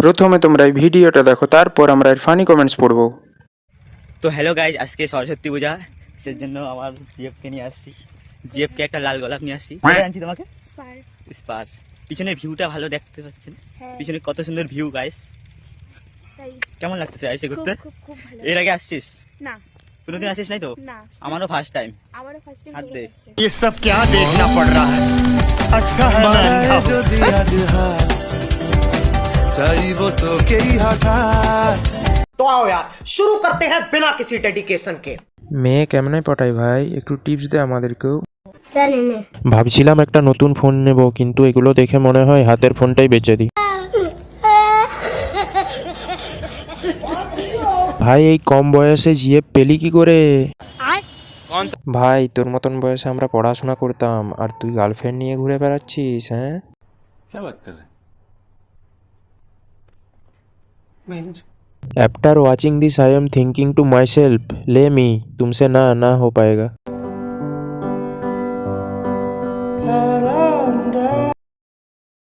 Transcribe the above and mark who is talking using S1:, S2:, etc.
S1: প্রথমে তোমরা এই ভিডিওটা দেখো, তারপর আমরা এর ফানি কমেন্টস পড়বো।
S2: তো হ্যালো গাইজ, আজকে সরস্বতী পূজা, সেই জন্য আমার জিএফকে নিয়ে আসছি। জিএফকে একটা লাল গোলাপ নিয়ে আসছি। কোথায় আনছি তোমাকে? স্পার। পিছনের ভিউটা ভালো দেখতে পাচ্ছেন, পিছনে কত সুন্দর ভিউ গাইস। কেমন লাগতেছে এসে ঘুরতে? এর আগে আসছিস?
S3: না,
S2: কোনোদিন আসিস নাই তো?
S3: না,
S2: আমারও ফার্স্ট টাইম।
S3: আমারও ফার্স্ট টাইম
S2: হাত দে।
S4: ये सब क्या देखना पड़ रहा है। अच्छा है मैं अंधा हूं।
S5: চাইবো তোকেই হঠাৎ।
S6: तो आओ यार शुरू करते हैं बिना किसी डेडिकेशन के।
S1: মেয়ে কেমনে পটাই ভাই, একটু টিপস দে আমাদেরকেও। ভাবছিলাম একটা নতুন ফোন নেব, কিন্তু এগুলো দেখে মনে হয় হাতের ফোনটাই বেচে দিই। ভাই এই কম বয়সে জিএফ পেলি কি করে? ভাই তোর মতন বয়সে আমরা পড়াশোনা করতাম, আর তুই গার্লফ্রেন্ড নিয়ে ঘুরে বেড়াচ্ছিস? হ্যাঁ,
S5: क्या बात कर रहे हैं?
S1: After watching this I am thinking to myself, let me तुमसे ना हो पाएगा।